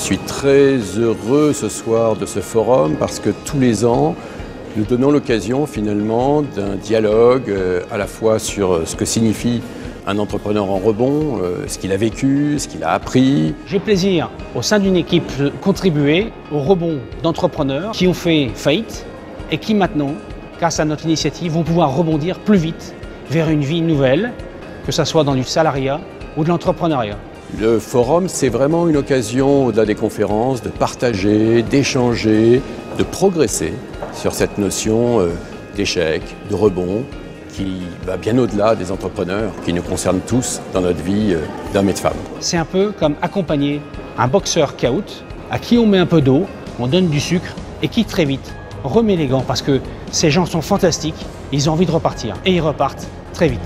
suis très heureux ce soir de ce forum parce que tous les ans, nous donnons l'occasion finalement d'un dialogue à la fois sur ce que signifie un entrepreneur en rebond, ce qu'il a vécu, ce qu'il a appris. J'ai plaisir au sein d'une équipe de contribuer au rebond d'entrepreneurs qui ont fait faillite et qui maintenant, grâce à notre initiative, vont pouvoir rebondir plus vite vers une vie nouvelle, que ce soit dans du salariat ou de l'entrepreneuriat. Le forum, c'est vraiment une occasion, au-delà des conférences, de partager, d'échanger, de progresser sur cette notion d'échec, de rebond, qui va bien au-delà des entrepreneurs, qui nous concernent tous dans notre vie d'hommes et de femmes. C'est un peu comme accompagner un boxeur KO à qui on met un peu d'eau, on donne du sucre et qui très vite remet les gants parce que ces gens sont fantastiques, ils ont envie de repartir et ils repartent très vite.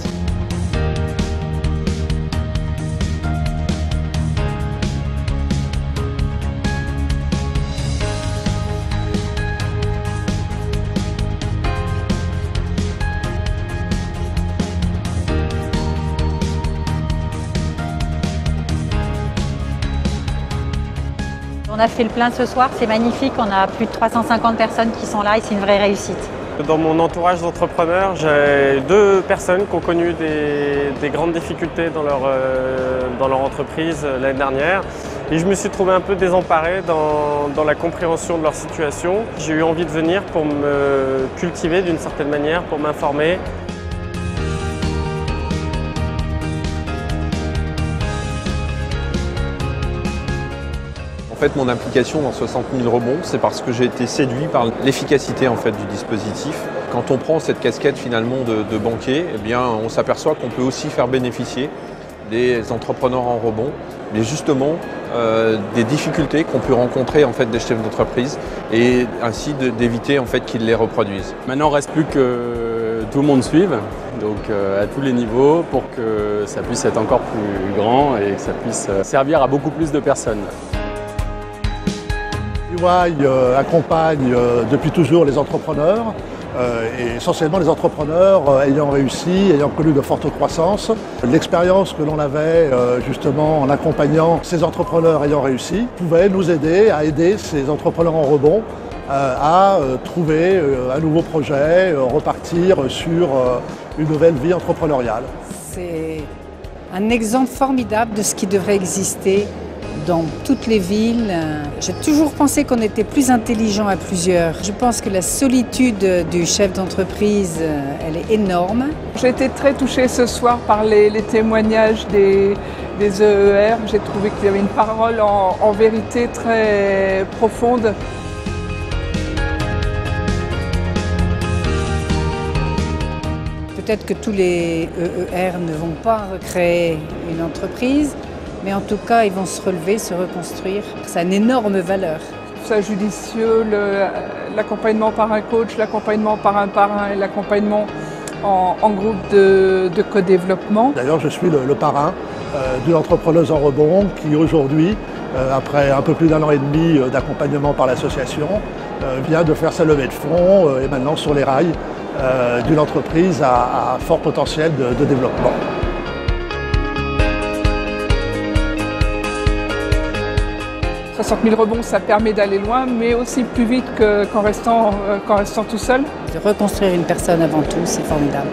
On a fait le plein ce soir, c'est magnifique, on a plus de 350 personnes qui sont là et c'est une vraie réussite. Dans mon entourage d'entrepreneurs, j'ai 2 personnes qui ont connu des grandes difficultés dans leur entreprise l'année dernière. Et je me suis trouvé un peu désemparé dans la compréhension de leur situation. J'ai eu envie de venir pour me cultiver d'une certaine manière, pour m'informer. En fait, mon implication dans 60 000 rebonds, c'est parce que j'ai été séduit par l'efficacité en fait, du dispositif. Quand on prend cette casquette finalement de banquier, eh bien, on s'aperçoit qu'on peut aussi faire bénéficier des entrepreneurs en rebond, mais justement des difficultés qu'ont pu rencontrer en fait, des chefs d'entreprise et ainsi d'éviter en fait, qu'ils les reproduisent. Maintenant, il ne reste plus que tout le monde suive, donc à tous les niveaux, pour que ça puisse être encore plus grand et que ça puisse servir à beaucoup plus de personnes. EY accompagne depuis toujours les entrepreneurs, et essentiellement les entrepreneurs ayant réussi, ayant connu de fortes croissances. L'expérience que l'on avait justement en accompagnant ces entrepreneurs ayant réussi pouvait nous aider à aider ces entrepreneurs en rebond à trouver un nouveau projet, repartir sur une nouvelle vie entrepreneuriale. C'est un exemple formidable de ce qui devrait exister dans toutes les villes. J'ai toujours pensé qu'on était plus intelligent à plusieurs. Je pense que la solitude du chef d'entreprise, elle est énorme. J'ai été très touchée ce soir par les témoignages des EER. J'ai trouvé qu'il y avait une parole en vérité très profonde. Peut-être que tous les EER ne vont pas recréer une entreprise, mais en tout cas, ils vont se relever, se reconstruire. Ça a une énorme valeur. C'est judicieux, l'accompagnement par un coach, l'accompagnement par un parrain et l'accompagnement en groupe de co-développement. D'ailleurs, je suis le parrain d'une entrepreneuse en rebond qui aujourd'hui, après un peu plus d'1 an et demi d'accompagnement par l'association, vient de faire sa levée de fonds et maintenant sur les rails d'une entreprise à fort potentiel de développement. 60 000 rebonds, ça permet d'aller loin, mais aussi plus vite qu'en restant tout seul. De reconstruire une personne avant tout, c'est formidable.